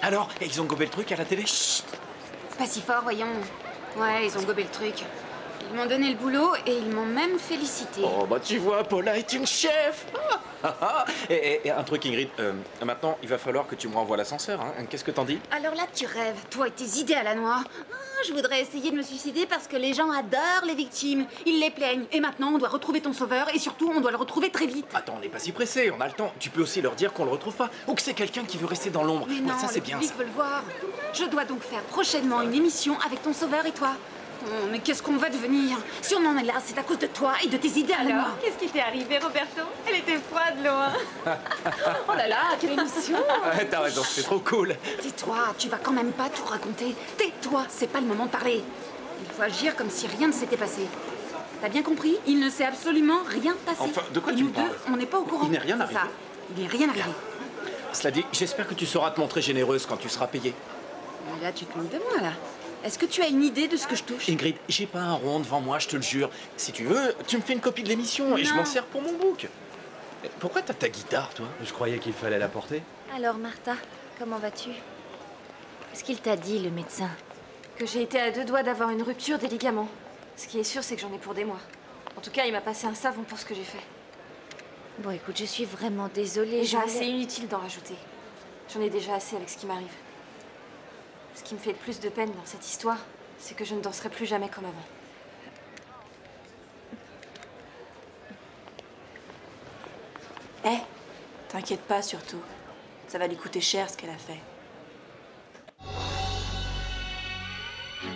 Alors, ils ont gobé le truc à la télé? Chut. Pas si fort, voyons. Ouais, ils ont gobé le truc. Ils m'ont donné le boulot et ils m'ont même félicité. Oh, bah tu vois, Paula est une chef. Et un truc, Ingrid, maintenant, il va falloir que tu me renvoies l'ascenseur, hein. Qu'est-ce que t'en dis? Alors là, tu rêves, toi et tes idées à la noix. Ah, je voudrais essayer de me suicider parce que les gens adorent les victimes. Ils les plaignent. Et maintenant, on doit retrouver ton sauveur et surtout, on doit le retrouver très vite. Attends, on n'est pas si pressé, on a le temps. Tu peux aussi leur dire qu'on le retrouve pas. Ou que c'est quelqu'un qui veut rester dans l'ombre. Mais Ouais, non, ça, c'est le bien, public ça. veut le voir. Je dois donc faire prochainement une émission avec ton sauveur et toi. Oh, mais qu'est-ce qu'on va devenir? Si on en est là, c'est à cause de toi et de tes idées à la noix. Alors, qu'est-ce qui t'est arrivé, Roberto? Elle était froide, loin. Oh là là, quelle émission! Ouais, t'as raison, c'était trop cool. Tais-toi, tu vas quand même pas tout raconter. Tais-toi, c'est pas le moment de parler. Il faut agir comme si rien ne s'était passé. T'as bien compris? Il ne s'est absolument rien passé. Enfin, de quoi et tu nous me parles? deux, on n'est pas au courant. Il n'est rien C'est arrivé. ça. Il n'est rien arrivé. Cela dit, j'espère que tu sauras te montrer généreuse quand tu seras payée. Mais là, tu te moques de moi, là. Est-ce que tu as une idée de ce que je touche? Ingrid, j'ai pas un rond devant moi, je te le jure. Si tu veux, tu me fais une copie de l'émission et je Non. m'en sers pour mon book. Pourquoi t'as ta guitare, toi? Je croyais qu'il fallait la porter. Alors, Martha, comment vas-tu? Qu'est-ce qu'il t'a dit, le médecin? Que j'ai été à 2 doigts d'avoir une rupture des ligaments. Ce qui est sûr, c'est que j'en ai pour des mois. En tout cas, il m'a passé un savon pour ce que j'ai fait. Bon, écoute, je suis vraiment désolée. Déjà, c'est inutile d'en rajouter. J'en ai déjà assez avec ce qui m'arrive. Ce qui me fait le plus de peine dans cette histoire, c'est que je ne danserai plus jamais comme avant. Eh, t'inquiète pas surtout. Ça va lui coûter cher ce qu'elle a fait.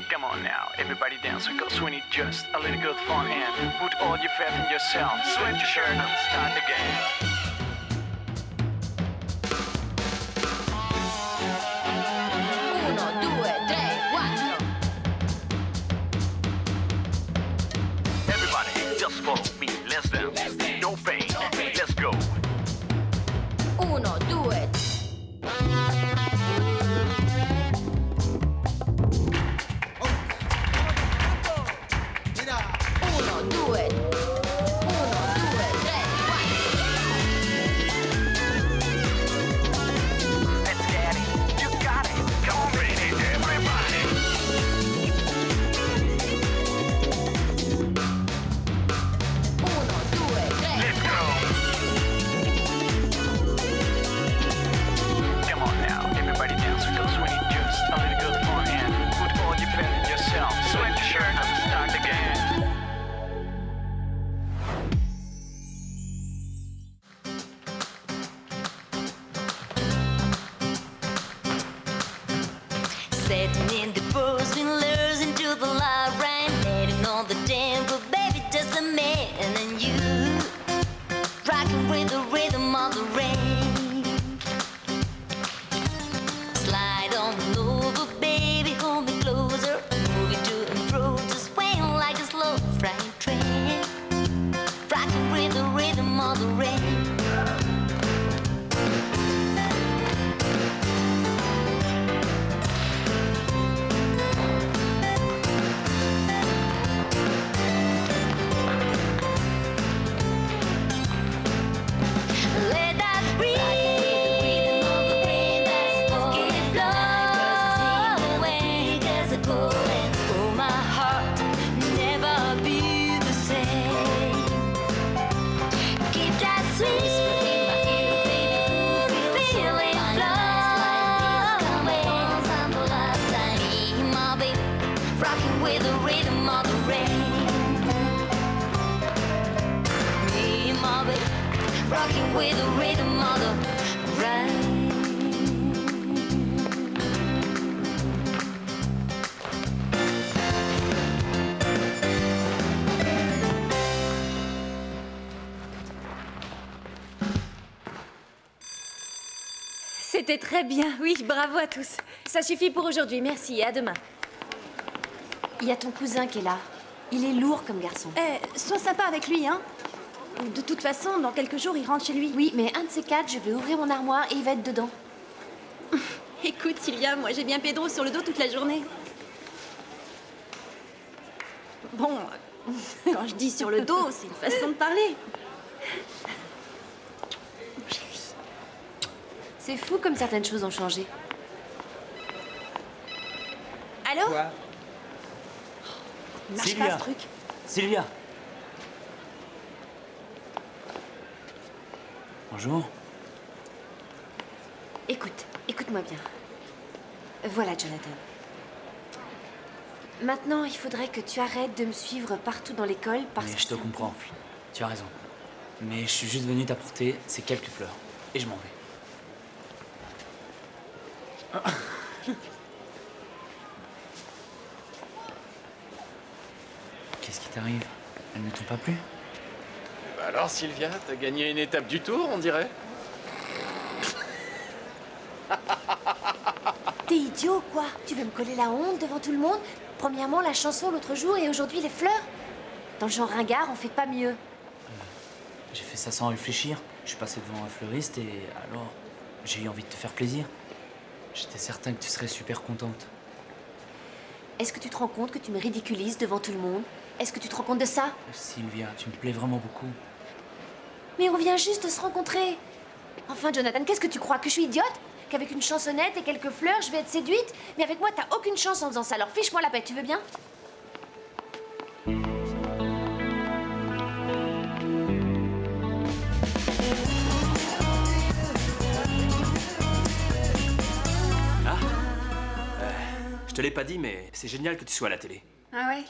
Come on now, everybody dance, cause we need just a little good fun and put all your faith in yourself. Sweat your shirt and start again. Everybody, just follow me, let's dance. No pain, let's go. 1, 2. Let's get it, you got it. Come on, baby, everybody. 1, 2, 3. Let's go. Come on now, everybody dance, cause we need just a little good fun and put all your faith in yourself. Sweat your shirt and start again. Sitting in the booth, been losing to the light rain, letting on the tempo, baby, just a man and you, rocking with the rhythm of the rain. Slide on over, baby, hold me closer, moving to and fro, just swaying like a slow freight train, rocking with the rhythm of the rain. Let that breeze keep blowing, as it going. Oh, my heart never be the same. Keep that sweet feeling flowing. Me, my baby, rocking with the rhythm of the rain. Me, my baby, rocking with the rhythm of the rain. C'était très bien, oui, bravo à tous. Ça suffit pour aujourd'hui, merci, et à demain. Il y a ton cousin qui est là. Il est lourd comme garçon. Eh, sois sympa avec lui, hein. De toute façon, dans quelques jours, il rentre chez lui. Oui, mais un de ces 4, je vais ouvrir mon armoire et il va être dedans. Écoute, Sylvia, moi j'ai bien Pedro sur le dos toute la journée. Bon, quand je dis sur le dos, c'est une façon de parler. C'est fou comme certaines choses ont changé. Allô? Quoi? Il marche Sylvia. pas ce truc. Sylvia. Bonjour. Écoute-moi bien. Voilà, Jonathan. Maintenant, il faudrait que tu arrêtes de me suivre partout dans l'école parce Mais que... je te comprends. Tu as raison. Mais je suis juste venu t'apporter ces quelques fleurs. Et je m'en vais. Qu'est-ce qui t'arrive? Elles ne t'ont pas plu? Bah alors, Sylvia, t'as gagné une étape du tour, on dirait. T'es idiot, quoi? Tu veux me coller la honte devant tout le monde? Premièrement, la chanson l'autre jour et aujourd'hui les fleurs? Dans le genre ringard, on fait pas mieux. J'ai fait ça sans réfléchir. Je suis passé devant un fleuriste et alors, j'ai eu envie de te faire plaisir. J'étais certain que tu serais super contente. Est-ce que tu te rends compte que tu me ridiculises devant tout le monde? Est-ce que tu te rends compte de ça? Sylvia, tu me plais vraiment beaucoup. Mais on vient juste de se rencontrer. Enfin, Jonathan, qu'est-ce que tu crois? Que je suis idiote? Qu'avec une chansonnette et quelques fleurs, je vais être séduite? Mais avec moi, t'as aucune chance en faisant ça. Alors fiche-moi la paix, tu veux bien? Je te l'ai pas dit, mais c'est génial que tu sois à la télé. Ah ouais?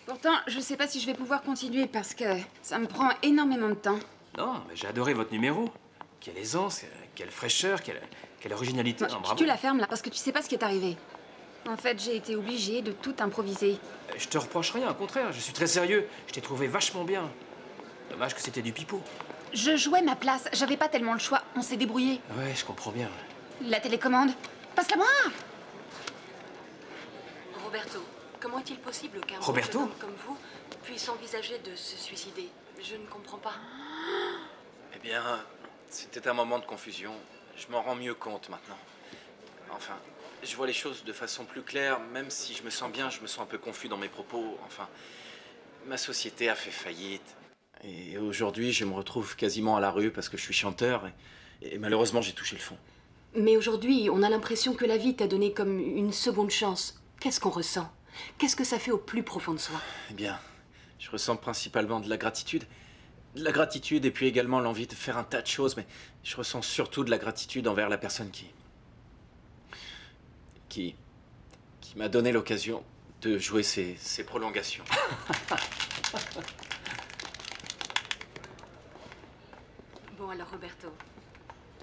Pourtant, je sais pas si je vais pouvoir continuer parce que ça me prend énormément de temps. Non, mais j'ai adoré votre numéro. Quelle aisance, quelle fraîcheur, quelle originalité. Non, Non, bravo. tu la fermes là parce que tu sais pas ce qui est arrivé. En fait, j'ai été obligée de tout improviser. Je te reproche rien, au contraire, je suis très sérieux. Je t'ai trouvé vachement bien. Dommage que c'était du pipeau. Je jouais ma place, j'avais pas tellement le choix, on s'est débrouillé. Ouais, je comprends bien. La télécommande, passe-la-moi! Roberto, comment est-il possible qu'un Roberto jeune homme comme vous puisse envisager de se suicider? Je ne comprends pas. Eh bien, c'était un moment de confusion. Je m'en rends mieux compte maintenant. Enfin, je vois les choses de façon plus claire, même si je me sens bien, je me sens un peu confus dans mes propos. Enfin, ma société a fait faillite. Et aujourd'hui, je me retrouve quasiment à la rue parce que je suis chanteur et malheureusement, j'ai touché le fond. Mais aujourd'hui, on a l'impression que la vie t'a donné comme une seconde chance. Qu'est-ce qu'on ressent? Qu'est-ce que ça fait au plus profond de soi? Eh bien, je ressens principalement de la gratitude. De la gratitude et puis également l'envie de faire un tas de choses, mais je ressens surtout de la gratitude envers la personne qui m'a donné l'occasion de jouer ces prolongations. Bon alors, Roberto,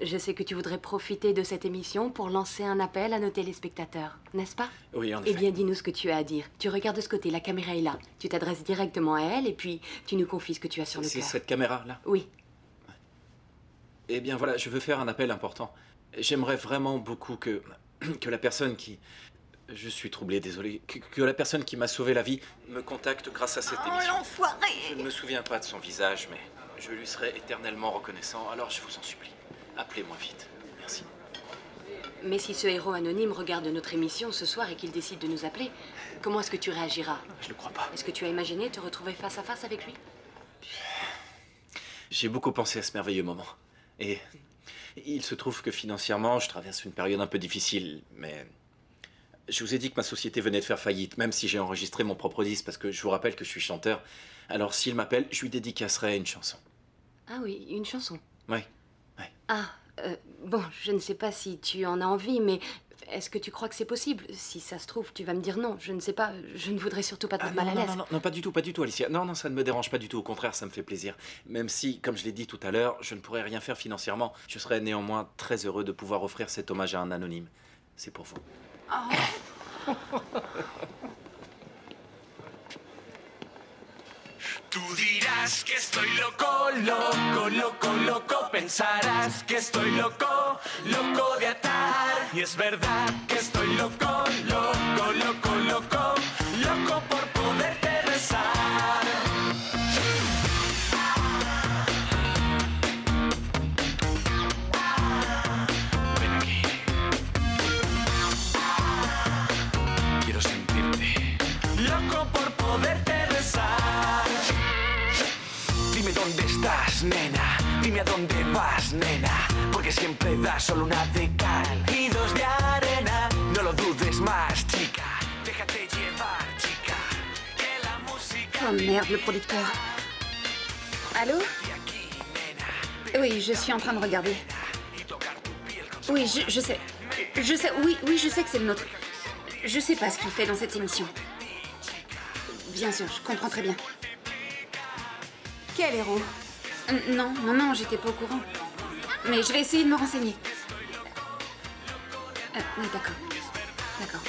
je sais que tu voudrais profiter de cette émission pour lancer un appel à nos téléspectateurs, n'est-ce pas? Oui, en effet. Eh bien, dis-nous ce que tu as à dire. Tu regardes de ce côté, la caméra est là. Tu t'adresses directement à elle et puis tu nous confies ce que tu as sur le C'est cœur. cette caméra-là? Oui. Eh bien voilà, je veux faire un appel important. J'aimerais vraiment beaucoup que la personne qui... Je suis troublé, désolé. Que la personne qui m'a sauvé la vie me contacte grâce à cette émission. l'enfoiré! Je ne me souviens pas de son visage, mais je lui serai éternellement reconnaissant. Alors je vous en supplie, appelez-moi vite. Merci. Mais si ce héros anonyme regarde notre émission ce soir et qu'il décide de nous appeler, comment est-ce que tu réagiras? Je ne crois pas. Est-ce que tu as imaginé te retrouver face à face avec lui? J'ai beaucoup pensé à ce merveilleux moment. Et il se trouve que financièrement, je traverse une période un peu difficile, mais... Je vous ai dit que ma société venait de faire faillite, même si j'ai enregistré mon propre disque, parce que je vous rappelle que je suis chanteur. Alors s'il m'appelle, je lui dédicacerai une chanson. Ah oui, une chanson. Oui, oui. Ah, bon, je ne sais pas si tu en as envie, mais est-ce que tu crois que c'est possible? Si ça se trouve, tu vas me dire non. Je ne sais pas, je ne voudrais surtout pas te mettre mal à l'aise. Non, pas du tout, Alicia. Non, ça ne me dérange pas du tout. Au contraire, ça me fait plaisir. Même si, comme je l'ai dit tout à l'heure, je ne pourrais rien faire financièrement, je serais néanmoins très heureux de pouvoir offrir cet hommage à un anonyme. C'est pour vous. Tú dirás que estoy loco, loco, loco, loco. Pensarás que estoy loco, loco de atar. Y es verdad que estoy loco, loco, loco, loco, loco por poderte besar. Ven aquí. Quiero sentirte. Loco por poderte besar. Dime dónde estás, nena. Dime a dónde vas, nena. Porque siempre das solo una de cal y dos de arena. No lo dudes más, chica. Oh merde, le producteur. Allô? Oui, je suis en train de regarder. Oui, je sais. Je sais, oui, je sais que c'est le nôtre. Je sais pas ce qu'il fait dans cette émission. Bien sûr, je comprends très bien. Quel héros? Non, j'étais pas au courant. Mais je vais essayer de me renseigner. Oui, d'accord. D'accord.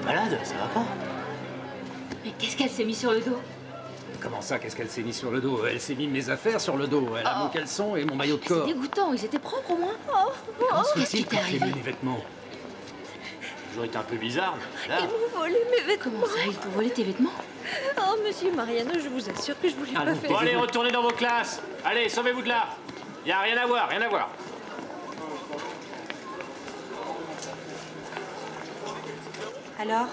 Malade, ça va pas? Mais qu'est-ce qu'elle s'est mis sur le dos? Comment ça, qu'est-ce qu'elle s'est mis sur le dos? Elle s'est mis mes affaires sur le dos. Elle a mon caleçon et mon maillot de corps. C'est dégoûtant, ils étaient propres au moins. Qu'est-ce qui t'est arrivé? Mes vêtements. Ça a toujours été un peu bizarre, mais là... Ils m'ont volé mes vêtements. Comment ça, ils t'ont volé tes vêtements? Oh, monsieur Mariano, je vous assure que je voulais pas faire Bon, ça. allez, retournez dans vos classes. Allez, sauvez-vous de là. Y a rien à voir, rien à voir. Alors,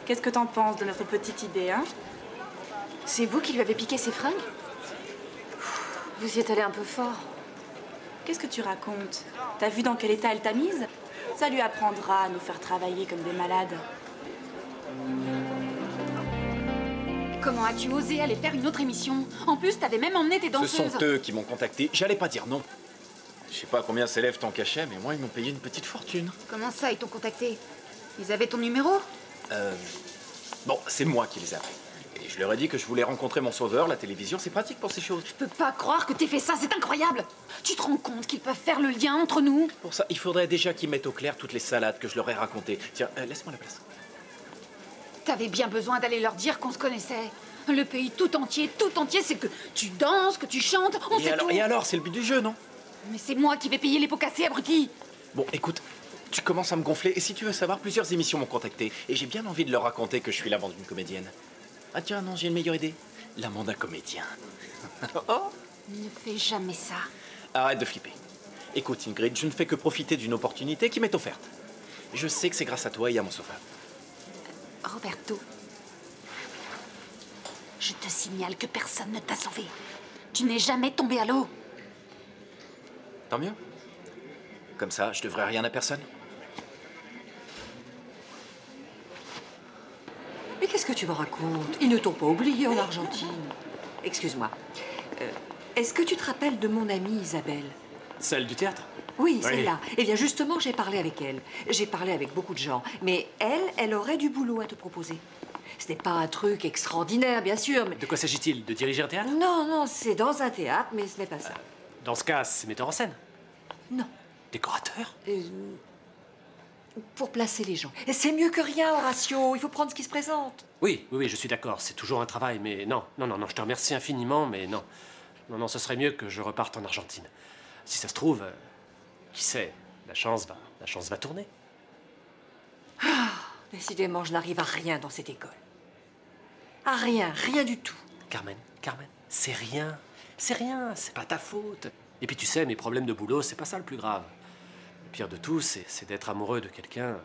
qu'est-ce que t'en penses de notre petite idée, hein? C'est vous qui lui avez piqué ses fringues? Vous y êtes allé un peu fort. Qu'est-ce que tu racontes? T'as vu dans quel état elle t'a mise? Ça lui apprendra à nous faire travailler comme des malades. Comment as-tu osé aller faire une autre émission? En plus, t'avais même emmené tes danseuses. Ce sont eux qui m'ont contacté. J'allais pas dire non. Je sais pas combien s'élève ton cachet, mais moi, ils m'ont payé une petite fortune. Comment ça, ils t'ont contacté? Ils avaient ton numéro? Bon, c'est moi qui les ai appelés. Et je leur ai dit que je voulais rencontrer mon sauveur. La télévision, c'est pratique pour ces choses. Je peux pas croire que t'aies fait ça, c'est incroyable! Tu te rends compte qu'ils peuvent faire le lien entre nous? Pour ça, il faudrait déjà qu'ils mettent au clair toutes les salades que je leur ai racontées. Tiens, laisse-moi la place. T'avais bien besoin d'aller leur dire qu'on se connaissait. Le pays tout entier, c'est que tu danses, que tu chantes, on sait tout. Et alors, c'est le but du jeu, non? Mais c'est moi qui vais payer les pots cassés, abruti. Bon, écoute, tu commences à me gonfler. Et si tu veux savoir, plusieurs émissions m'ont contacté. Et j'ai bien envie de leur raconter que je suis l'amant d'une comédienne. Ah tiens, non, j'ai une meilleure idée. L'amant d'un comédien. Oh. Ne fais jamais ça. Arrête de flipper. Écoute, Ingrid, je ne fais que profiter d'une opportunité qui m'est offerte. Je sais que c'est grâce à toi et à mon sauveur. Roberto, je te signale que personne ne t'a sauvé. Tu n'es jamais tombé à l'eau. Tant mieux. Comme ça, je devrais rien à personne. Mais qu'est-ce que tu me racontes? Ils ne t'ont pas oublié en Argentine. Excuse-moi. Est-ce que tu te rappelles de mon amie Isabelle? Celle du théâtre? Oui, celle-là. Eh bien, justement, j'ai parlé avec elle. J'ai parlé avec beaucoup de gens. Mais elle aurait du boulot à te proposer. Ce n'est pas un truc extraordinaire, bien sûr, mais... De quoi s'agit-il? De diriger un théâtre? Non, c'est dans un théâtre, mais ce n'est pas ça. Dans ce cas, c'est metteur en scène? Non. Décorateur? Pour placer les gens. C'est mieux que rien, Horatio. Il faut prendre ce qui se présente. Oui, je suis d'accord. C'est toujours un travail, mais non, je te remercie infiniment, mais non. Non, ce serait mieux que je reparte en Argentine. Si ça se trouve, qui sait, la chance va tourner. Ah, décidément, je n'arrive à rien dans cette école. À rien du tout. Carmen, c'est rien. C'est pas ta faute. Et puis tu sais, mes problèmes de boulot, c'est pas ça le plus grave. Le pire de tout, c'est d'être amoureux de quelqu'un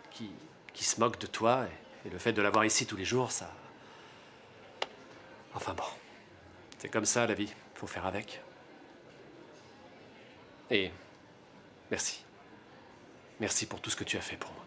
qui se moque de toi. Et le fait de l'avoir ici tous les jours, ça... Enfin bon, c'est comme ça la vie. Faut faire avec. Et merci. Merci pour tout ce que tu as fait pour moi.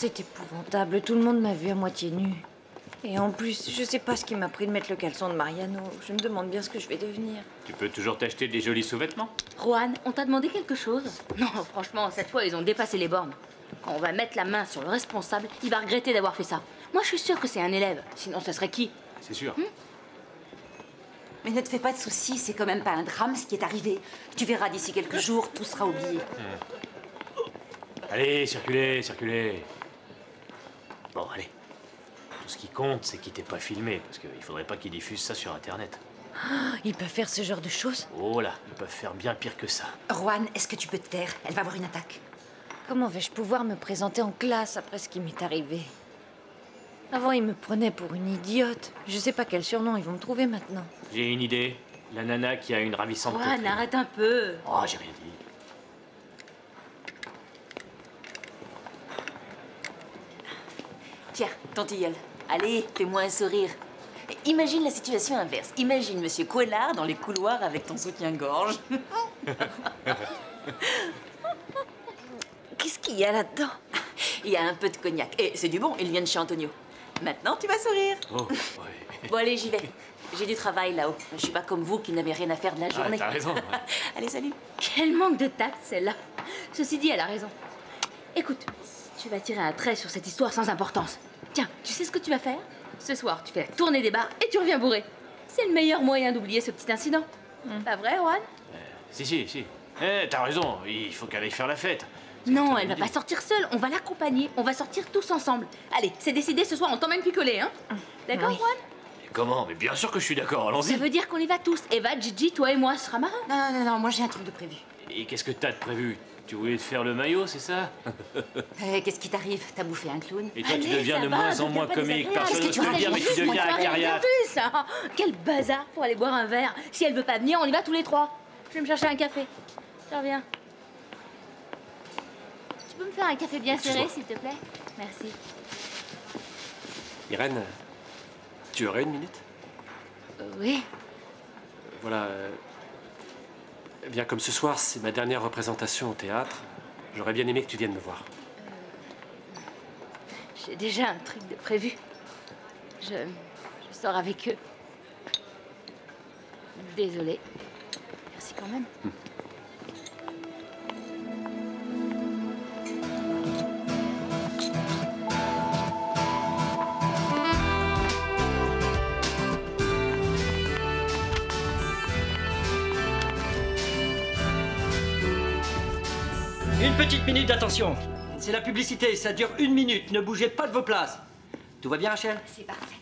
c'est épouvantable. Tout le monde m'a vu à moitié nue. Et en plus, je sais pas ce qui m'a pris de mettre le caleçon de Mariano. Je me demande bien ce que je vais devenir. Tu peux toujours t'acheter des jolis sous-vêtements. Juan, on t'a demandé quelque chose? Non, franchement, cette fois, ils ont dépassé les bornes. Quand on va mettre la main sur le responsable, il va regretter d'avoir fait ça. Moi, je suis sûre que c'est un élève. Sinon, ce serait qui? C'est sûr. Mais ne te fais pas de soucis, c'est quand même pas un drame ce qui est arrivé. Tu verras d'ici quelques jours, tout sera oublié. Allez, circulez, circulez. Bon, allez. Tout ce qui compte, c'est qu'il t'ait pas filmé, parce qu'il faudrait pas qu'il diffuse ça sur Internet. Ils peuvent faire ce genre de choses? Oh là, ils peuvent faire bien pire que ça. Juan, est-ce que tu peux te taire? Elle va avoir une attaque. Comment vais-je pouvoir me présenter en classe après ce qui m'est arrivé? Avant, ils me prenaient pour une idiote. Je sais pas quel surnom ils vont me trouver maintenant. J'ai une idée. La nana qui a une ravissante Juan, poitrine. arrête un peu. Oh, j'ai rien dit. Tiens, ton tilleul. Allez, fais-moi un sourire. Imagine la situation inverse. Imagine Monsieur Coillard dans les couloirs avec ton soutien-gorge. Qu'est-ce qu'il y a là-dedans? Il y a un peu de cognac. Et c'est du bon, il vient de chez Antonio. Maintenant, tu vas sourire. Oh, ouais. Bon, allez, j'y vais. J'ai du travail là-haut. Je suis pas comme vous qui n'avez rien à faire de la journée. T'as raison. Ouais. Allez, salut. Quel manque de tact, celle-là. Ceci dit, elle a raison. Écoute, tu vas tirer un trait sur cette histoire sans importance. Tiens, tu sais ce que tu vas faire? Ce soir, tu fais la tournée des bars et tu reviens bourré. C'est le meilleur moyen d'oublier ce petit incident. Pas vrai, Juan? Si. Eh, t'as raison. Il faut qu'elle aille faire la fête. Non, elle va pas sortir seule. On va l'accompagner. On va sortir tous ensemble. Allez, c'est décidé, ce soir, on t'emmène picoler, hein? D'accord, Oui. Juan? Et comment? Mais bien sûr que je suis d'accord, allons-y. Ça veut dire qu'on y va tous. Eva, Gigi, toi et moi, ce sera marrant. Non, moi j'ai un truc de prévu. Et qu'est-ce que t'as de prévu? Tu voulais te faire le maillot, c'est ça? Qu'est-ce qui t'arrive? T'as bouffé un clown? Et toi, tu Allez, deviens ça de va, moins en deviens moins pas comique. désagréable. Personne ne Qu'est-ce te que le tu dire, mais tu racontes? deviens Moi, acariâtre. plus, hein. Quel bazar pour aller boire un verre. Si elle veut pas venir, on y va tous les trois. Je vais me chercher un café. Je reviens. Tu peux me faire un café bien serré, s'il te plaît? Merci. Irène, tu aurais une minute? Oui. Voilà. Eh bien, comme ce soir, c'est ma dernière représentation au théâtre, j'aurais bien aimé que tu viennes me voir. J'ai déjà un truc de prévu. Je sors avec eux. Désolée. Merci quand même. Une petite minute d'attention. C'est la publicité, ça dure 1 minute. Ne bougez pas de vos places. Tout va bien, Rachel? C'est parfait.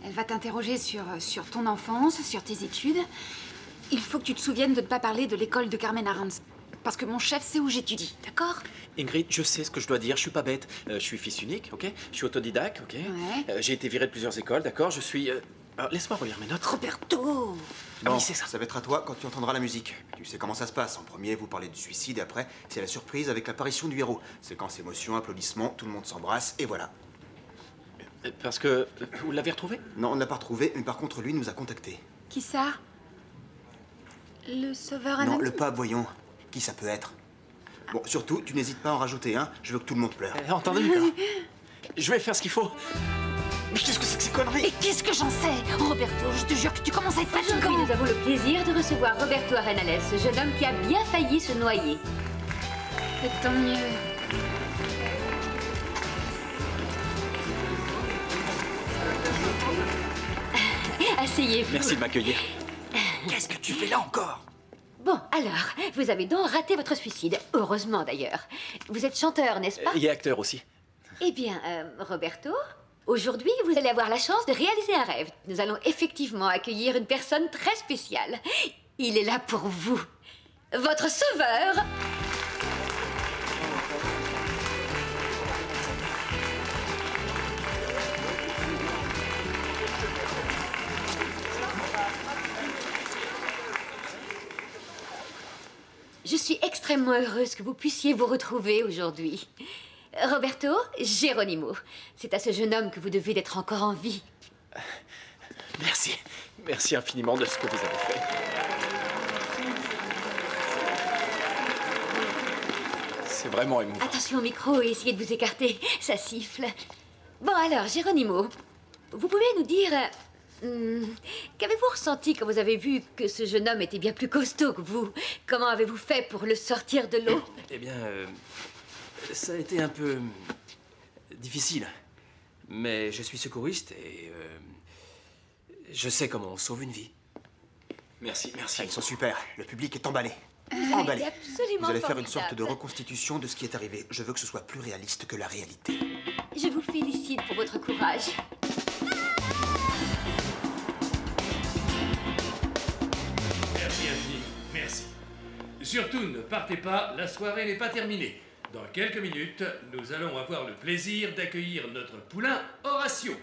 Elle va t'interroger sur ton enfance, sur tes études. Il faut que tu te souviennes de ne pas parler de l'école de Carmen Arranz. Parce que mon chef sait où j'étudie, d'accord? Ingrid, je sais ce que je dois dire, je suis pas bête. Je suis fils unique, ok? Je suis autodidacte, ok? Ouais. J'ai été viré de plusieurs écoles, d'accord? Je suis... Alors, laisse-moi relire mes notes. Roberto! Ah oui, c'est ça. Ça va être à toi quand tu entendras la musique. Tu sais comment ça se passe. En premier, vous parlez du suicide et après, c'est la surprise avec l'apparition du héros. Séquence émotion, applaudissements, tout le monde s'embrasse et voilà. Parce que... Vous l'avez retrouvé? Non, on ne l'a pas retrouvé, mais par contre, lui nous a contactés. Qui ça? Le sauveur Non, anonyme? le pape, voyons. Qui ça peut être? Bon, surtout, tu n'hésites pas à en rajouter un. Je veux que tout le monde pleure. Entendu? Je vais faire ce qu'il faut. Mais qu'est-ce que c'est que ces conneries? Et qu'est-ce que j'en sais? Roberto, je te jure que tu commences à être fatigant. Aujourd'hui, nous avons le plaisir de recevoir Roberto Arenales, ce jeune homme qui a bien failli se noyer. Et tant mieux. Asseyez-vous. Merci de m'accueillir. Qu'est-ce que tu fais là encore? Bon, alors, vous avez donc raté votre suicide. Heureusement, d'ailleurs. Vous êtes chanteur, n'est-ce pas? Il est acteur aussi. Eh bien, Roberto, aujourd'hui, vous allez avoir la chance de réaliser un rêve. Nous allons effectivement accueillir une personne très spéciale. Il est là pour vous. Votre sauveur. Je suis extrêmement heureuse que vous puissiez vous retrouver aujourd'hui. Roberto, Geronimo, c'est à ce jeune homme que vous devez d'être encore en vie. Merci. Merci infiniment de ce que vous avez fait. C'est vraiment émouvant. Attention au micro et essayez de vous écarter. Ça siffle. Bon alors, Geronimo, vous pouvez nous dire... qu'avez-vous ressenti quand vous avez vu que ce jeune homme était bien plus costaud que vous? Comment avez-vous fait pour le sortir de l'eau? Eh bien, ça a été un peu difficile. Mais je suis secouriste et je sais comment on sauve une vie. Merci, merci. Ils sont super. Le public est emballé. Emballé. Absolument Vous allez faire une sorte formidable. de reconstitution de ce qui est arrivé. Je veux que ce soit plus réaliste que la réalité. Je vous félicite pour votre courage. Merci Anthony, merci. Surtout ne partez pas, la soirée n'est pas terminée. Dans quelques minutes, nous allons avoir le plaisir d'accueillir notre poulain Horatio.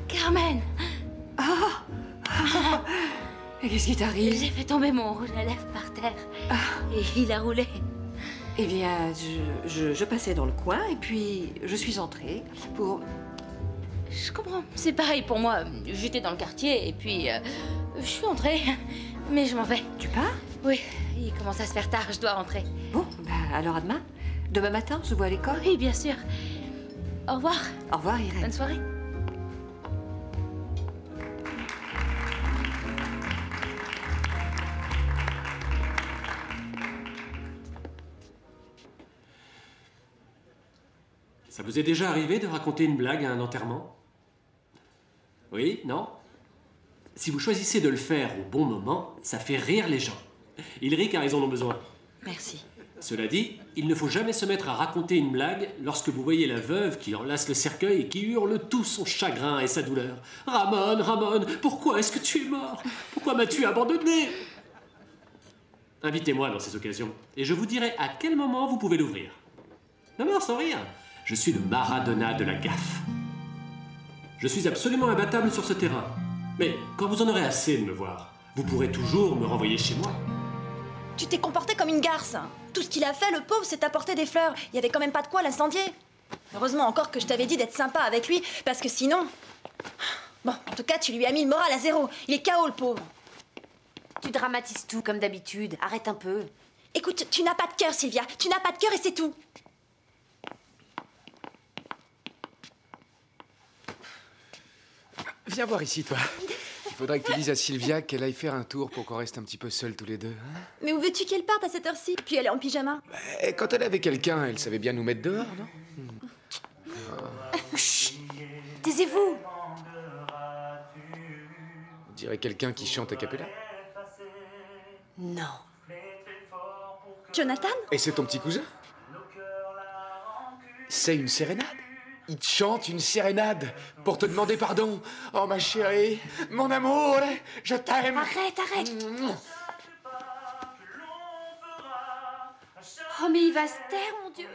Carmen! Et qu'est-ce qui t'arrive? J'ai fait tomber mon rouge à lèvres par terre. Et il a roulé. Eh bien, je passais dans le coin et puis je suis entrée pour... Je comprends. C'est pareil pour moi. J'étais dans le quartier et puis... je suis entrée. Mais je m'en vais. Tu pars? Oui. Il commence à se faire tard. Je dois rentrer. Bon, bah alors à demain. Demain matin, on se voit à l'école? Oui, bien sûr. Au revoir. Au revoir, Irène. Bonne soirée. Ça vous est déjà arrivé de raconter une blague à un enterrement? Oui? Non? Si vous choisissez de le faire au bon moment, ça fait rire les gens. Ils rient car ils en ont besoin. Merci. Cela dit, il ne faut jamais se mettre à raconter une blague lorsque vous voyez la veuve qui enlace le cercueil et qui hurle tout son chagrin et sa douleur. « Ramon, Ramon, pourquoi est-ce que tu es mort? Pourquoi m'as-tu abandonné ?» Invitez-moi dans ces occasions et je vous dirai à quel moment vous pouvez l'ouvrir. Non, non, sans rire. Je suis le Maradona de la gaffe. Je suis absolument imbattable sur ce terrain. Mais quand vous en aurez assez de me voir, vous pourrez toujours me renvoyer chez moi. Tu t'es comporté comme une garce. Tout ce qu'il a fait, le pauvre, c'est apporter des fleurs. Il y avait quand même pas de quoi l'incendier. Heureusement encore que je t'avais dit d'être sympa avec lui, parce que sinon... Bon, en tout cas, tu lui as mis le moral à zéro. Il est KO, le pauvre. Tu dramatises tout, comme d'habitude. Arrête un peu. Écoute, tu n'as pas de cœur, Sylvia. Tu n'as pas de cœur et c'est tout. Viens voir ici, toi. Il faudrait que tu dises à Sylvia qu'elle aille faire un tour pour qu'on reste un petit peu seuls tous les deux. Hein? Mais où veux-tu qu'elle parte à cette heure-ci? Puis elle est en pyjama. Et quand elle avait quelqu'un, elle savait bien nous mettre dehors, non? Chut! Taisez-vous! On dirait quelqu'un qui chante a cappella. Non. Jonathan? Et c'est ton petit cousin? C'est une sérénade. Il te chante une sérénade pour te demander pardon. Oh, ma chérie, mon amour, je t'aime. Arrête, arrête. Oh, mais il va se taire, mon Dieu.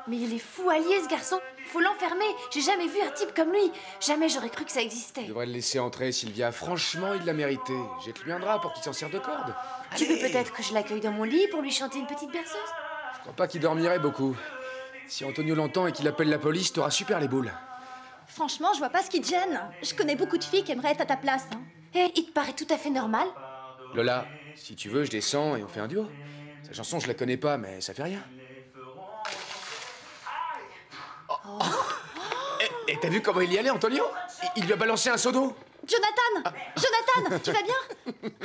Mais il est fou allié, ce garçon. Faut l'enfermer. J'ai jamais vu un type comme lui. Jamais j'aurais cru que ça existait. Tu devrais le laisser entrer, Sylvia. Franchement, il l'a mérité. Jette-lui un drap pour qu'il s'en serve de corde. Tu veux peut-être que je l'accueille dans mon lit pour lui chanter une petite berceuse? Je crois pas qu'il dormirait beaucoup. Si Antonio l'entend et qu'il appelle la police, t'auras super les boules. Franchement, je vois pas ce qui te gêne. Je connais beaucoup de filles qui aimeraient être à ta place. Hein. Et il te paraît tout à fait normal? Lola, si tu veux, je descends et on fait un duo. Sa chanson, je la connais pas, mais ça fait rien. Oh. Et t'as vu comment il y allait, Antonio? Il lui a balancé un seau d'eau. Jonathan! Jonathan, tu vas bien?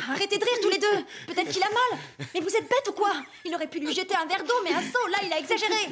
Arrêtez de rire tous les deux. Peut-être qu'il a mal. Mais vous êtes bête ou quoi? Il aurait pu lui jeter un verre d'eau, mais un seau, là, il a exagéré.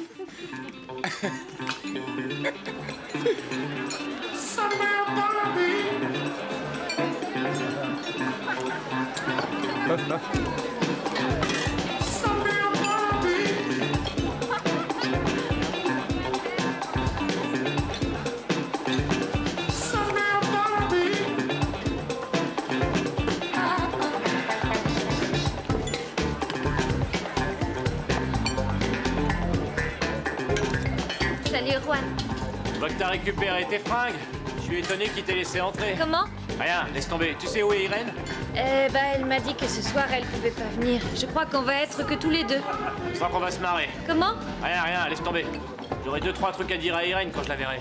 Salut, Juan. Je vois que t'as récupéré tes fringues. Je suis étonné qu'il t'ait laissé entrer. Comment? Rien, laisse tomber. Tu sais où est Irène? Elle m'a dit que ce soir, elle pouvait pas venir. Je crois qu'on va être que tous les deux. Je crois qu'on va se marrer. Comment? Rien, laisse tomber. J'aurai 2-3 trucs à dire à Irène quand je la verrai.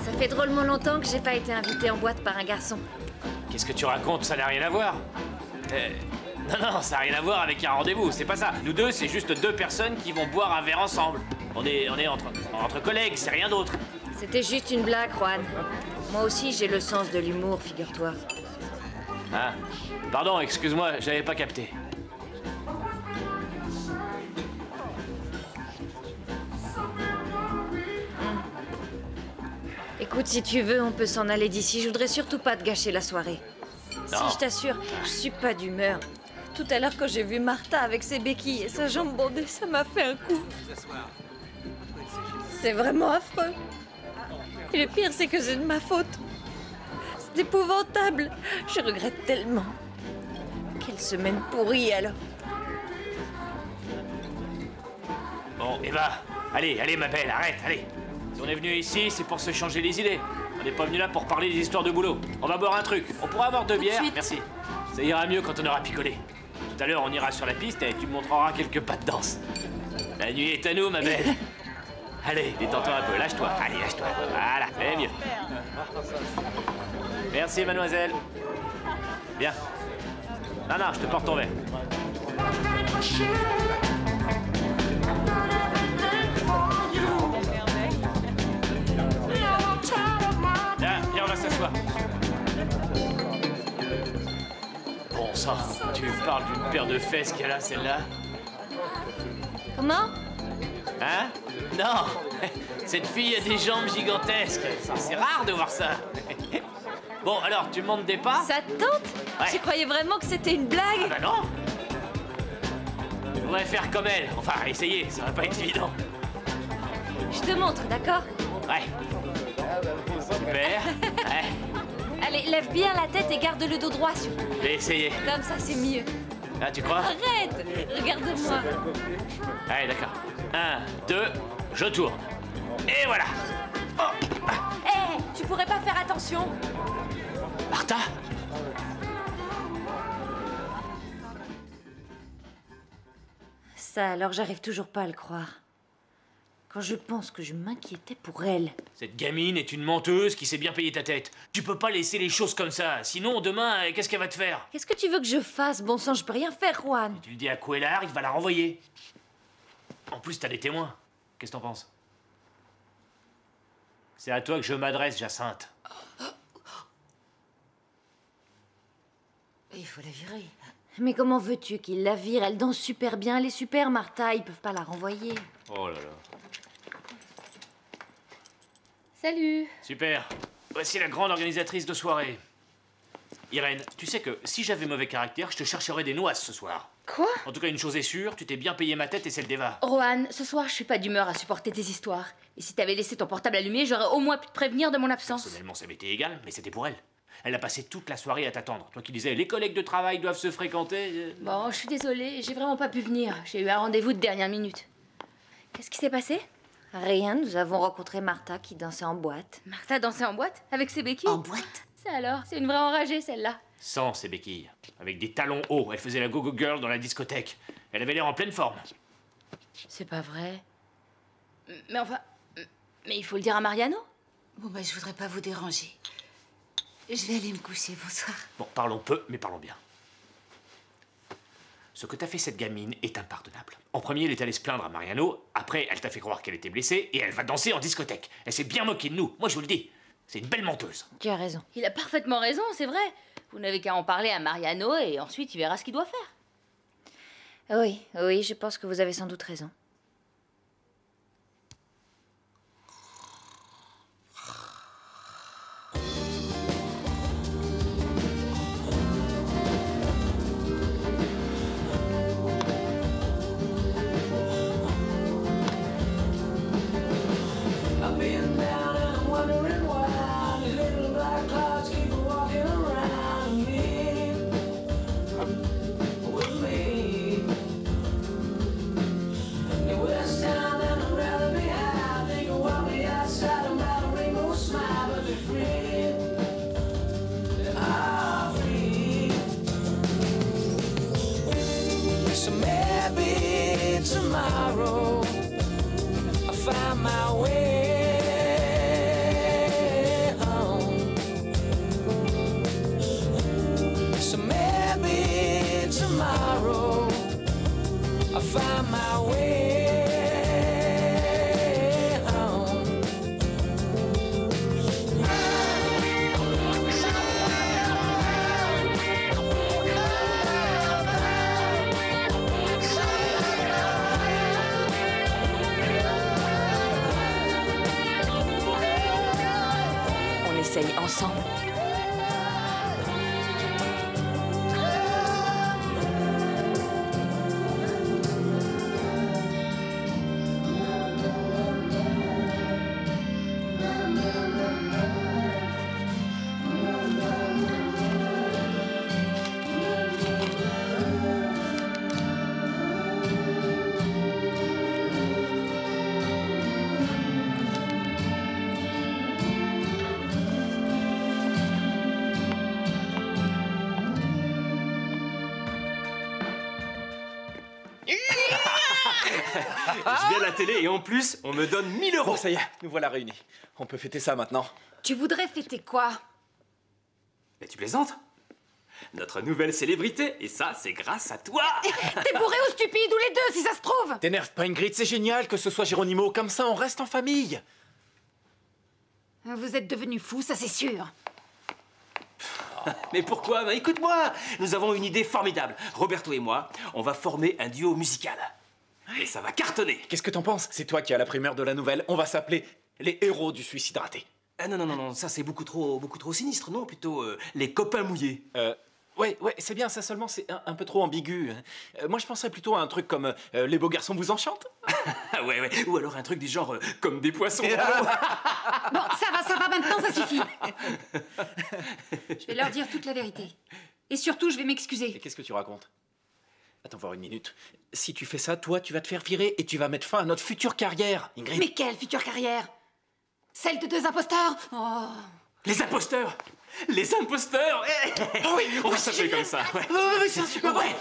Ça fait drôlement longtemps que j'ai pas été invitée en boîte par un garçon. Qu'est-ce que tu racontes? Ça n'a rien à voir. Non, ça n'a rien à voir avec un rendez-vous, c'est pas ça. Nous deux, c'est juste deux personnes qui vont boire un verre ensemble. On est entre collègues, c'est rien d'autre. C'était juste une blague, Juan. Moi aussi, j'ai le sens de l'humour, figure-toi. Ah, pardon, excuse-moi, j'avais pas capté. Écoute, si tu veux, on peut s'en aller d'ici. Je voudrais surtout pas te gâcher la soirée. Non. Si, je t'assure, je suis pas d'humeur. Tout à l'heure, quand j'ai vu Martha avec ses béquilles et sa jambe bandée, ça m'a fait un coup. C'est vraiment affreux. Et le pire, c'est que c'est de ma faute. C'est épouvantable. Je regrette tellement. Quelle semaine pourrie, alors. Bon, Eva, allez, ma belle, arrête, allez. Si on est venu ici, c'est pour se changer les idées. On n'est pas venu là pour parler des histoires de boulot. On va boire un truc. On pourra avoir 2 bières. Merci. Ça ira mieux quand on aura picolé. Tout à l'heure, on ira sur la piste et tu me montreras quelques pas de danse. La nuit est à nous, ma belle. Allez, détends-toi un peu. Lâche-toi. Allez, lâche-toi. Voilà, c'est mieux. Merci, mademoiselle. Bien. Non, je te porte ton verre. Viens, on va s'asseoir. Bon sang, tu parles d'une paire de fesses qu'elle a, celle-là? Comment? Hein? Non! Cette fille a des jambes gigantesques. C'est rare de voir ça. Bon, alors, tu montes des pas? Ça te tente? Ouais. Tu croyais vraiment que c'était une blague? Ah bah non! Je voudrais faire comme elle. Enfin, essayer, ça va pas être évident. Je te montre, d'accord? Ouais. Super. Ouais. Allez, lève bien la tête et garde le dos droit surtout. Je vais essayer. Comme ça, c'est mieux. Ah, tu crois? Arrête! Regarde-moi. Allez, d'accord. 1, 2, je tourne. Et voilà! Hé, tu pourrais pas faire attention? Martha? Ça, alors, j'arrive toujours pas à le croire. Quand je pense que je m'inquiétais pour elle. Cette gamine est une menteuse qui sait bien payer ta tête. Tu peux pas laisser les choses comme ça. Sinon, demain, qu'est-ce qu'elle va te faire? Qu'est-ce que tu veux que je fasse? Bon sang, je peux rien faire, Juan. Tu le dis à Cuellar, il va la renvoyer. En plus, t'as des témoins. Qu'est-ce que t'en penses? C'est à toi que je m'adresse, Jacinthe. Il faut la virer. Mais comment veux-tu qu'il la vire? Elle danse super bien, elle est super, Martha. Ils peuvent pas la renvoyer. Oh là là. Salut. Super. Voici la grande organisatrice de soirée. Irène, tu sais que si j'avais mauvais caractère, je te chercherais des noises ce soir. Quoi? En tout cas, une chose est sûre, tu t'es bien payé ma tête et celle d'Eva. Rohan, ce soir, je suis pas d'humeur à supporter tes histoires. Et si t'avais laissé ton portable allumé, j'aurais au moins pu te prévenir de mon absence. Personnellement, ça m'était égal, mais c'était pour elle. Elle a passé toute la soirée à t'attendre. Toi qui disais, les collègues de travail doivent se fréquenter. Bon, je suis désolée, j'ai vraiment pas pu venir. J'ai eu un rendez-vous de dernière minute. Qu'est-ce qui s'est passé? Rien, nous avons rencontré Martha qui dansait en boîte. Martha dansait en boîte? Avec ses béquilles? En boîte? Ça alors, c'est une vraie enragée, celle-là. Sans ses béquilles. Avec des talons hauts. Elle faisait la go-go girl dans la discothèque. Elle avait l'air en pleine forme. C'est pas vrai. Mais enfin... Mais il faut le dire à Mariano. Bon, bah, je voudrais pas vous déranger. Je vais aller me coucher, bonsoir. Bon, parlons peu, mais parlons bien. Ce que t'a fait cette gamine est impardonnable. En premier, elle est allée se plaindre à Mariano. Après, elle t'a fait croire qu'elle était blessée et elle va danser en discothèque. Elle s'est bien moquée de nous. Moi, je vous le dis. C'est une belle menteuse. Tu as raison. Il a parfaitement raison, c'est vrai. Vous n'avez qu'à en parler à Mariano et ensuite il verra ce qu'il doit faire. Oui, oui, je pense que vous avez sans doute raison. So maybe tomorrow I'll find my way home. So maybe tomorrow I'll find my way home. On essaye ensemble. Je viens à la télé et en plus, on me donne 1000 euros. Bon, ça y est, nous voilà réunis. On peut fêter ça maintenant. Tu voudrais fêter quoi? Mais tu plaisantes? Notre nouvelle célébrité, et ça, c'est grâce à toi. T'es bourré ou stupide, ou les deux, si ça se trouve? T'énerve pas, Ingrid, c'est génial que ce soit Geronimo. Comme ça, on reste en famille. Vous êtes devenus fous, ça c'est sûr. Mais pourquoi? Bah, écoute-moi, nous avons une idée formidable. Roberto et moi, on va former un duo musical. Et ça va cartonner. Qu'est-ce que t'en penses? C'est toi qui as la primeur de la nouvelle. On va s'appeler les héros du suicide raté. Ah non, non, non, non, ça c'est beaucoup trop sinistre, non? Plutôt les copains mouillés. Ouais, c'est bien, ça seulement, c'est un peu trop ambigu. Moi, je penserais plutôt à un truc comme Les beaux garçons vous enchantent. Ouais, ou alors un truc du genre comme des poissons. Bon, ça va maintenant, ça suffit. Je vais leur dire toute la vérité. Et surtout, je vais m'excuser. Et qu'est-ce que tu racontes? Attends, voir une minute. Si tu fais ça, toi, tu vas te faire virer et tu vas mettre fin à notre future carrière, Ingrid. Mais quelle future carrière? Celle de deux imposteurs? Oh. Les imposteurs! Les imposteurs! Oh oui, on va s'appeler comme ça. Ouais. Oui, c'est un super. Ouais.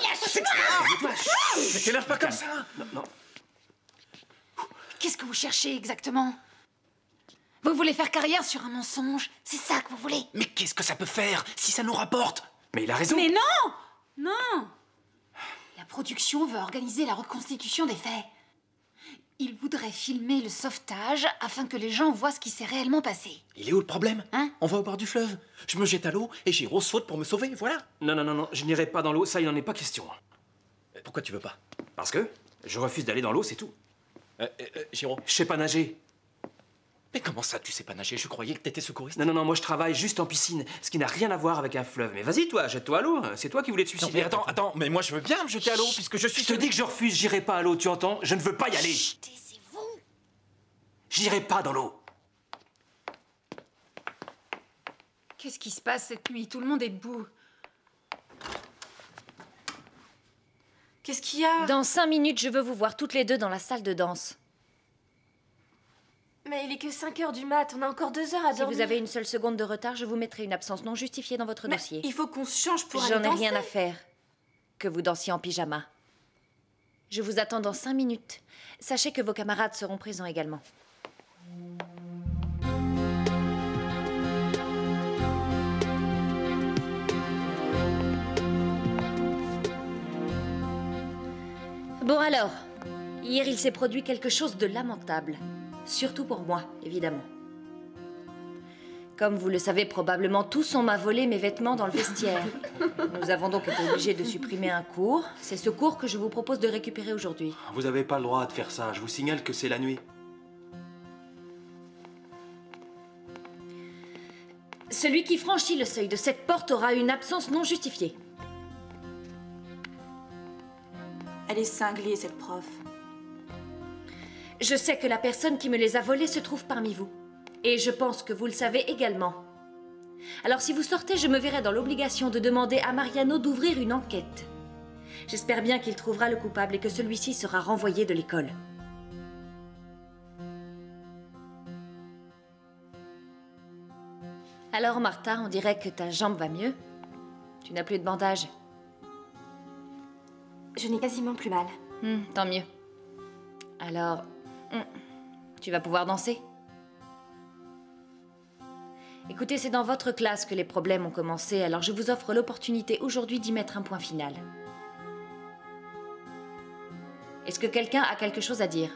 Mais t'énerve pas comme ça. Non. Qu'est-ce que vous cherchez exactement? Vous voulez faire carrière sur un mensonge? C'est ça que vous voulez? Mais qu'est-ce que ça peut faire si ça nous rapporte? Mais il a raison. Mais non! Non! La production veut organiser la reconstitution des faits. Il voudrait filmer le sauvetage afin que les gens voient ce qui s'est réellement passé. Il est où le problème? Hein? On va au bord du fleuve. Je me jette à l'eau et Giro saute pour me sauver, voilà. Non, je n'irai pas dans l'eau, ça il n'en est pas question. Pourquoi tu veux pas? Parce que je refuse d'aller dans l'eau, c'est tout. Giro? Je sais pas nager. Mais comment ça, tu sais pas nager? Je croyais que t'étais secouriste. Non, moi je travaille juste en piscine, ce qui n'a rien à voir avec un fleuve. Mais vas-y toi, jette-toi à l'eau, c'est toi qui voulais te suicider. Non, mais attends, mais moi je veux bien me jeter à l'eau puisque je suis... Je te dis que je refuse, j'irai pas à l'eau, tu entends? Je ne veux pas y aller. Taisez-vous. J'irai pas dans l'eau. Qu'est-ce qui se passe cette nuit? Tout le monde est debout. Qu'est-ce qu'il y a? Dans 5 minutes, je veux vous voir toutes les deux dans la salle de danse. Mais il est que 5 heures du mat, on a encore 2 heures à dormir. Si vous avez une seule seconde de retard, je vous mettrai une absence non justifiée dans votre dossier. Il faut qu'on se change pour aller J'en ai danser. rien à faire. Que vous dansiez en pyjama. Je vous attends dans 5 minutes. Sachez que vos camarades seront présents également. Alors, hier il s'est produit quelque chose de lamentable. Surtout pour moi, évidemment. Comme vous le savez probablement tous, on m'a volé mes vêtements dans le vestiaire. Nous avons donc été obligés de supprimer un cours. C'est ce cours que je vous propose de récupérer aujourd'hui. Vous n'avez pas le droit de faire ça. Je vous signale que c'est la nuit. Celui qui franchit le seuil de cette porte aura une absence non justifiée. Elle est cinglée, cette prof. Je sais que la personne qui me les a volés se trouve parmi vous. Et je pense que vous le savez également. Alors si vous sortez, je me verrai dans l'obligation de demander à Mariano d'ouvrir une enquête. J'espère bien qu'il trouvera le coupable et que celui-ci sera renvoyé de l'école. Alors Martha, on dirait que ta jambe va mieux. Tu n'as plus de bandage. Je n'ai quasiment plus mal. Tant mieux. Alors, tu vas pouvoir danser? Écoutez, c'est dans votre classe que les problèmes ont commencé, alors je vous offre l'opportunité aujourd'hui d'y mettre un point final. Est-ce que quelqu'un a quelque chose à dire?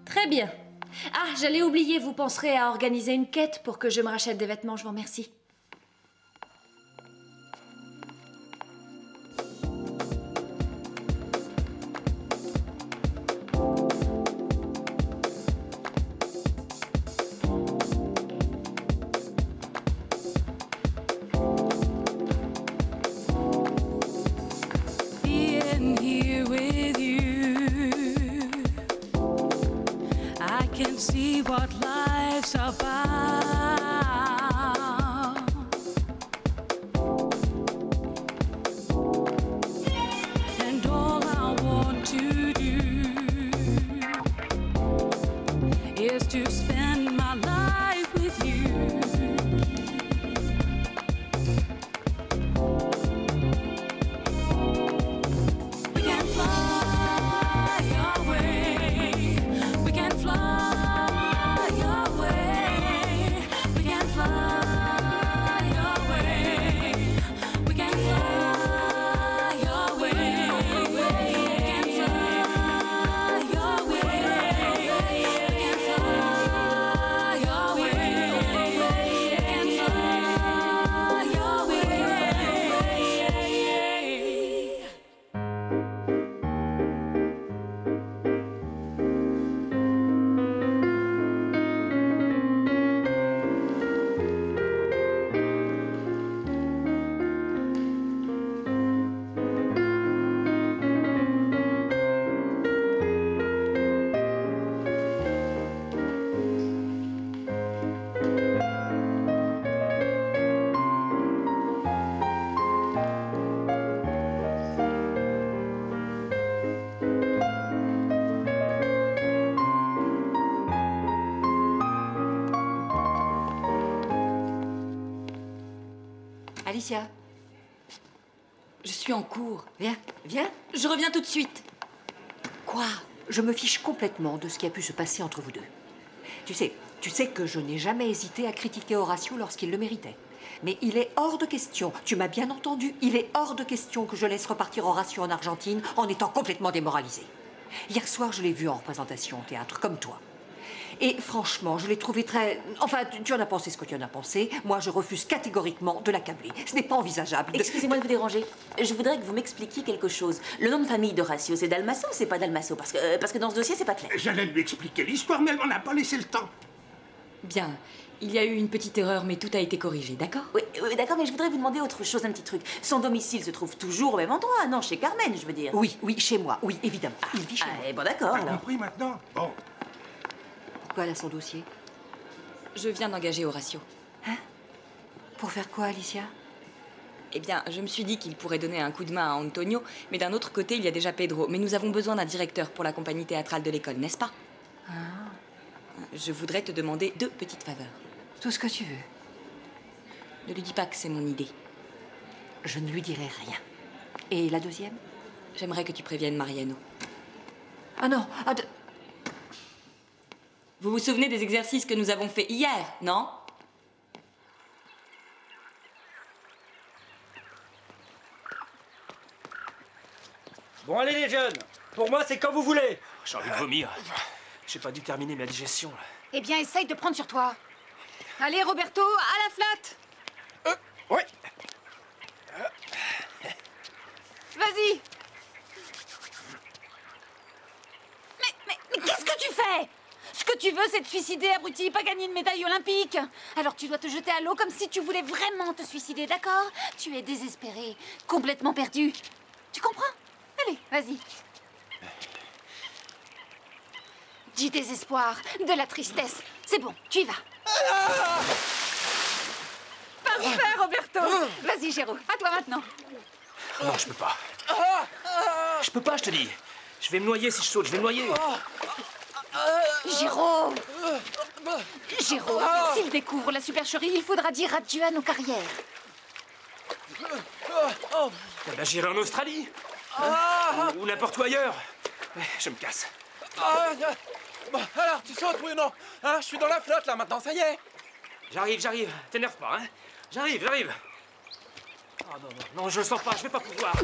Très bien. Ah, j'allais oublier, vous penserez à organiser une quête pour que je me rachète des vêtements, je vous remercie. Being here with you, I can see what life's about. And all I want to do is to spend my life with you. We can fly away. We can fly away. We can fly away. We can fly away. We can fly away. We can fly away. We can fly away. Alicia, je suis en cours. Viens, viens. Je reviens tout de suite. Quoi? Je me fiche complètement de ce qui a pu se passer entre vous deux. Tu sais que je n'ai jamais hésité à critiquer Horacio lorsqu'il le méritait. Mais il est hors de question, tu m'as bien entendu, il est hors de question que je laisse repartir Horacio en Argentine en étant complètement démoralisé. Hier soir, je l'ai vu en représentation au théâtre, comme toi. Et franchement, je l'ai trouvé très... Enfin, tu en as pensé ce que tu en as pensé. Moi, je refuse catégoriquement de l'accabler. Ce n'est pas envisageable. Excusez-moi de vous déranger. Je voudrais que vous m'expliquiez quelque chose. Le nom de famille d'Horacio, c'est Dalmasso ou c'est pas Dalmasso? Parce que dans ce dossier, c'est pas clair. J'allais lui expliquer l'histoire, mais elle m'en a pas laissé le temps. Bien. Il y a eu une petite erreur, mais tout a été corrigé, d'accord? Oui, d'accord, mais je voudrais vous demander autre chose, un petit truc. Son domicile se trouve toujours au même endroit, non? Chez Carmen, je veux dire. Oui, chez moi, oui, évidemment. Il vit chez moi. Bon, d'accord, T'as alors. compris maintenant? Bon. Pourquoi elle a son dossier? Je viens d'engager Horacio. Hein? Pour faire quoi, Alicia? Eh bien, je me suis dit qu'il pourrait donner un coup de main à Antonio, mais d'un autre côté, il y a déjà Pedro. Mais nous avons besoin d'un directeur pour la compagnie théâtrale de l'école, n'est-ce pas? Ah. Je voudrais te demander 2 petites faveurs. Tout ce que tu veux. Ne lui dis pas que c'est mon idée. Je ne lui dirai rien. Et la deuxième? J'aimerais que tu préviennes Mariano. Ah non, Vous vous souvenez des exercices que nous avons faits hier, non? Bon, allez les jeunes. Pour moi, c'est quand vous voulez. J'ai envie de vomir. J'ai pas dû terminer ma digestion. Là. Eh bien, essaye de prendre sur toi. Allez, Roberto, à la flatte. Ouais. Vas-y. Mais qu'est-ce que tu fais? Ce que tu veux, c'est te suicider, abruti, pas gagner une médaille olympique. Alors tu dois te jeter à l'eau comme si tu voulais vraiment te suicider, d'accord? Tu es désespéré, complètement perdu. Tu comprends? Allez, vas-y. Du désespoir, de la tristesse. C'est bon, tu y vas. Parfait, Roberto. Vas-y, Géraud, à toi maintenant. Non, je peux pas. Je peux pas, je te dis. Je vais me noyer si je saute, je vais me noyer. Géraud! Géraud, s'il découvre la supercherie, il faudra dire adieu à nos carrières. Eh ben, j'irai en Australie. Ou n'importe où ailleurs. Je me casse. Bon, alors, tu sautes, oui ou non? Hein, je suis dans la flotte, là, maintenant, ça y est. J'arrive. T'énerve pas, hein. J'arrive. Oh non, je le sens pas, je vais pas pouvoir.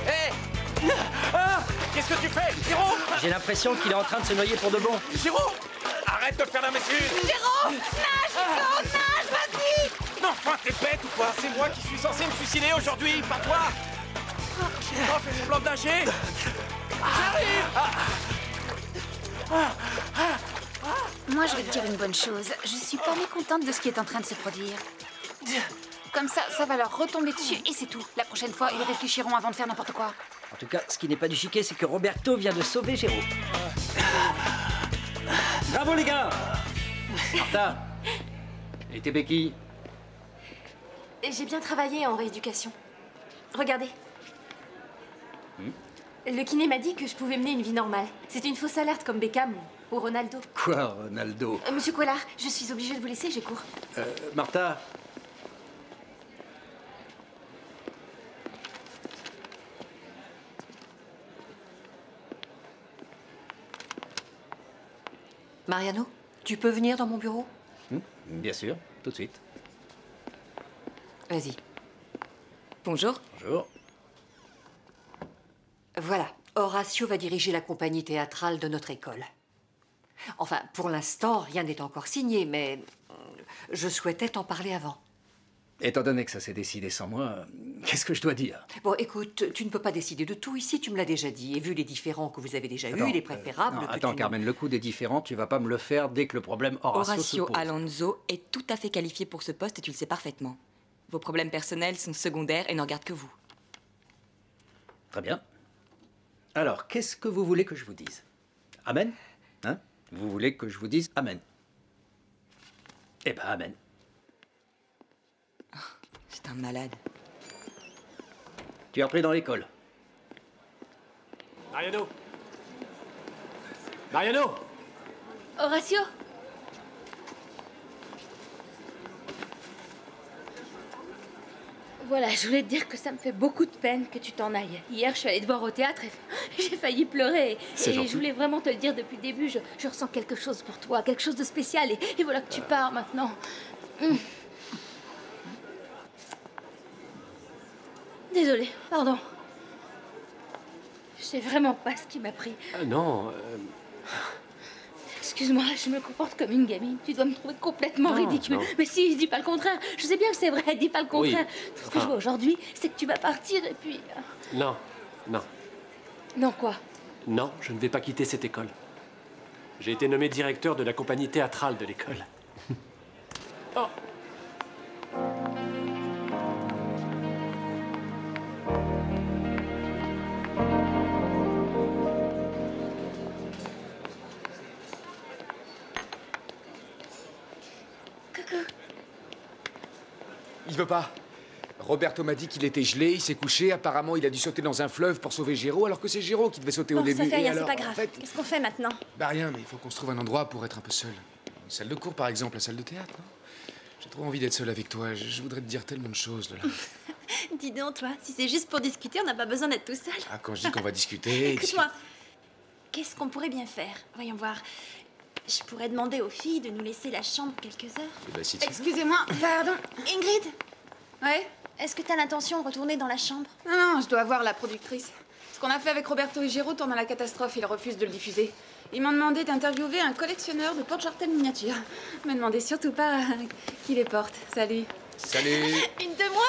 Hé! Qu'est-ce que tu fais, Géraud? J'ai l'impression qu'il est en train de se noyer pour de bon. Géraud! Arrête de faire la messure! Géraud! Nage, vas-y! Non, enfin, t'es bête ou quoi? C'est moi qui suis censé me suicider aujourd'hui, pas toi! Oh, fais semblant de nager! J'arrive! Moi, je vais te dire une bonne chose. Je suis pas mécontente de ce qui est en train de se produire. Comme ça va leur retomber dessus et c'est tout. La prochaine fois, ils réfléchiront avant de faire n'importe quoi. En tout cas, ce qui n'est pas du chiquet, c'est que Roberto vient de sauver Géraud. Bravo les gars! Martha! Et tes béquilles? J'ai bien travaillé en rééducation. Regardez. Le kiné m'a dit que je pouvais mener une vie normale. C'est une fausse alerte comme Beckham ou Ronaldo. Quoi, Ronaldo? Monsieur Collard, je suis obligée de vous laisser, j'ai cours. Martha? Mariano, tu peux venir dans mon bureau? Bien sûr, tout de suite. Vas-y. Bonjour. Bonjour. Voilà, Horacio va diriger la compagnie théâtrale de notre école. Enfin, pour l'instant, rien n'est encore signé, mais je souhaitais t'en parler avant. Étant donné que ça s'est décidé sans moi, qu'est-ce que je dois dire? Bon, écoute, tu ne peux pas décider de tout ici, tu me l'as déjà dit. Et vu les différends que vous avez déjà eus, il est préférable que Attends, tu... Carmen, le coup des différends, tu vas pas me le faire dès que le problème Horacio se pose. Alonso est tout à fait qualifié pour ce poste et tu le sais parfaitement. Vos problèmes personnels sont secondaires et ne regardent que vous. Très bien. Alors, qu'est-ce que vous voulez que je vous dise? Amen? Hein? Vous voulez que je vous dise Amen? Eh ben, Amen. C'est un malade. Tu es repris dans l'école. Mariano! Mariano! Horacio? Voilà, je voulais te dire que ça me fait beaucoup de peine que tu t'en ailles. Hier, je suis allée te voir au théâtre et j'ai failli pleurer. C'est Et gentil. je voulais vraiment te le dire depuis le début. Je ressens quelque chose pour toi, quelque chose de spécial. Et voilà que tu pars maintenant. Désolée, pardon. Je sais vraiment pas ce qui m'a pris. Non, Excuse-moi, je me comporte comme une gamine. Tu dois me trouver complètement Non, ridicule. non. Mais si, dis pas le contraire. Je sais bien que c'est vrai, dis pas le contraire. Oui. Tout ce que je vois aujourd'hui, c'est que tu vas partir et puis... non, Non, quoi? non, je ne vais pas quitter cette école. J'ai été nommé directeur de la compagnie théâtrale de l'école. Oh. Il veut pas. Roberto m'a dit qu'il était gelé, il s'est couché, apparemment il a dû sauter dans un fleuve pour sauver Géraud, alors que c'est Géraud qui devait sauter au Bon, début. ça fait rien, Et c'est alors, pas grave. en fait, Qu'est-ce qu'on fait maintenant? bah rien, mais il faut qu'on se trouve un endroit pour être un peu seul. Une salle de cours par exemple, la salle de théâtre, non? J'ai trop envie d'être seul avec toi, je voudrais te dire tellement de choses, Lola. Dis donc, toi, si c'est juste pour discuter, on n'a pas besoin d'être tout seul. Ah, quand je dis qu'on va discuter... Écoute-moi, qu'est-ce qu'on pourrait bien faire? Voyons voir. Je pourrais demander aux filles de nous laisser la chambre quelques heures. Eh ben, si tu veux. Excusez-moi, pardon. Ingrid, Ouais? est-ce que t'as l'intention de retourner dans la chambre? Non, je dois voir la productrice. Ce qu'on a fait avec Roberto et Giro tourne à la catastrophe, ils refusent de le diffuser. Ils m'ont demandé d'interviewer un collectionneur de porte-jartel miniatures. Me demandez surtout pas qui les porte. Salut. Salut. Une de moi.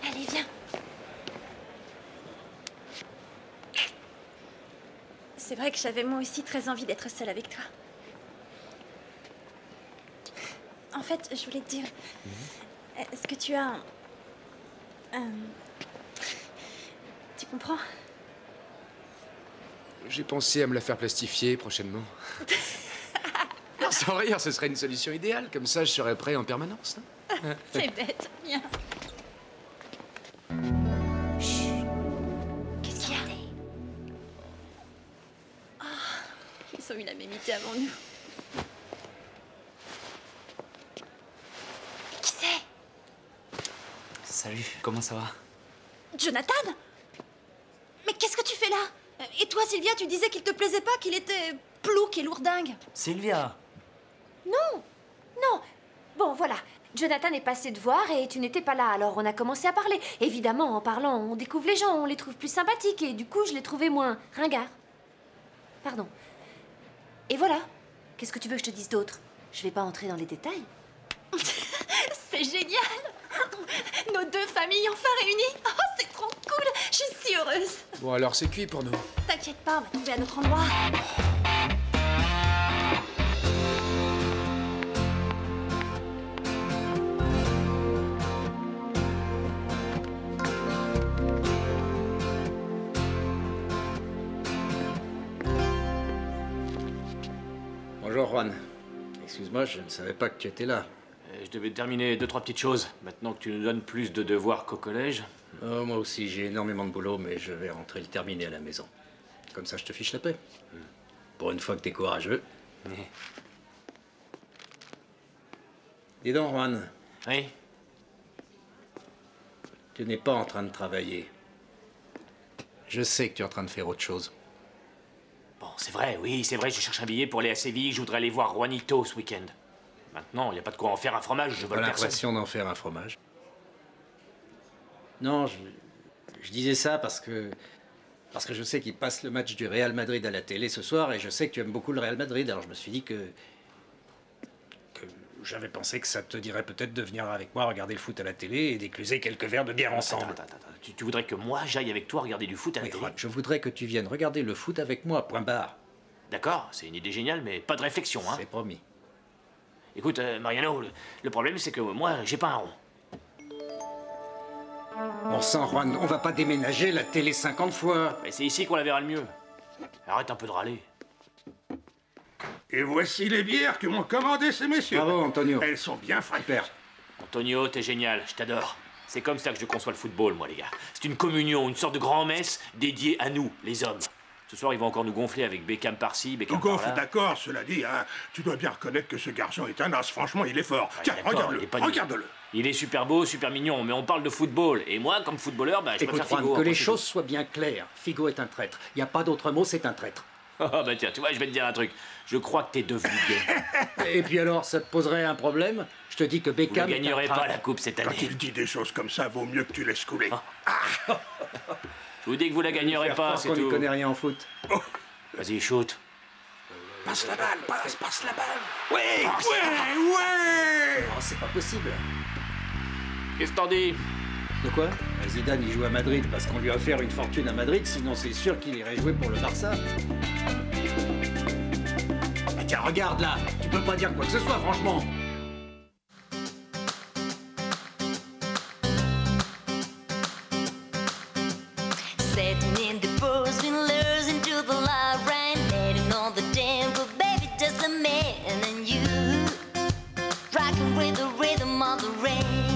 Allez, viens. C'est vrai que j'avais moi aussi très envie d'être seule avec toi. En fait, je voulais te dire... Est-ce que tu as Tu comprends? J'ai pensé à me la faire plastifier prochainement. Non, sans rire, ce serait une solution idéale. Comme ça, je serais prêt en permanence. Hein. C'est bête, viens. Qu'est-ce qu'il y a? Oh, ils ont eu la même idée avant nous. Qui c'est? Salut, comment ça va? Jonathan? Mais qu'est-ce que tu fais là? Et toi, Sylvia, tu disais qu'il te plaisait pas, qu'il était plouc et lourdingue. Sylvia! Non, non. Bon, voilà. Jonathan est passé te voir et tu n'étais pas là, alors on a commencé à parler. Évidemment, en parlant, on découvre les gens, on les trouve plus sympathiques et du coup, je les trouvais moins ringards. Pardon. Et voilà. Qu'est-ce que tu veux que je te dise d'autre? Je vais pas entrer dans les détails. C'est génial! Nos deux familles enfin réunies! Oh, c'est trop cool! Je suis si heureuse! Bon, alors c'est cuit pour nous. T'inquiète pas, on va trouver un autre endroit. Bonjour, Juan. Excuse-moi, je ne savais pas que tu étais là. Je devais terminer 2-3 petites choses. Maintenant que tu nous donnes plus de devoirs qu'au collège. Oh, moi aussi, j'ai énormément de boulot, mais je vais rentrer le terminer à la maison. Comme ça, je te fiche la paix. Pour une fois que t'es courageux. Dis donc, Juan. Oui? Tu n'es pas en train de travailler. Je sais que tu es en train de faire autre chose. Bon, c'est vrai, oui, c'est vrai, je cherche un billet pour aller à Séville, je voudrais aller voir Juanito ce week-end. Maintenant, il n'y a pas de quoi en faire un fromage, je vole J'ai personne. l'impression d'en faire un fromage. Non, je disais ça parce que je sais qu'il passe le match du Real Madrid à la télé ce soir et je sais que tu aimes beaucoup le Real Madrid, alors je me suis dit que j'avais pensé que ça te dirait peut-être de venir avec moi regarder le foot à la télé et d'écluser quelques verres de bière ensemble. Attends. Tu voudrais que moi j'aille avec toi regarder du foot à la télé? Juan, je voudrais que tu viennes regarder le foot avec moi, point barre. D'accord, c'est une idée géniale, mais pas de réflexion, hein. C'est promis. Écoute, Mariano, le problème c'est que moi, j'ai pas un rond. Bon sang, Juan, on va pas déménager la télé 50 fois. Mais c'est ici qu'on la verra le mieux. Arrête un peu de râler. Et voici les bières que m'ont commandées ces messieurs. Bravo, Antonio. Elles sont bien fraîches. Super. Antonio, t'es génial, je t'adore. C'est comme ça que je conçois le football, moi, les gars. C'est une communion, une sorte de grand-messe dédiée à nous, les hommes. Ce soir, ils vont encore nous gonfler avec Beckham par-ci, Beckham Hugo, par-là. d'accord, cela dit, hein, tu dois bien reconnaître que ce garçon est un as. Franchement, il est fort. Ouais, Tiens, d'accord, regarde-le, il est pas nul. regarde-le. Il est super beau, super mignon, mais on parle de football. Et moi, comme footballeur, bah, je Écoute, préfère Juan, Figo. que hein, les c'est choses soient bien claires. Figo est un traître. Il n'y a pas d'autre mot, c'est un traître. tout. Oh, bah tiens, tu vois, je vais te dire un truc. Je crois que t'es devenu gay. Et puis alors, ça te poserait un problème? Je te dis que Vous Beckham... ne gagnerez est un pas traître. la coupe cette Quand année. il dit des choses comme ça, vaut mieux que tu laisses couler. Je vous dis que vous la gagnerez Faire pas, croire c'est qu'on n'y tout. connaît rien en foot. Vas-y, shoot. Passe la balle, passe la balle. Ouais. Oh, c'est pas possible. Qu'est-ce que t'en dis? De quoi? Zidane, il joue à Madrid parce qu'on lui a offert une fortune à Madrid, sinon c'est sûr qu'il irait jouer pour le Barça. Ah, tiens, regarde là, tu peux pas dire quoi que ce soit, franchement. Sitting in the pose, we losing to the light rain, letting on the tempo, baby, just a man and you, rocking with the rhythm of the rain.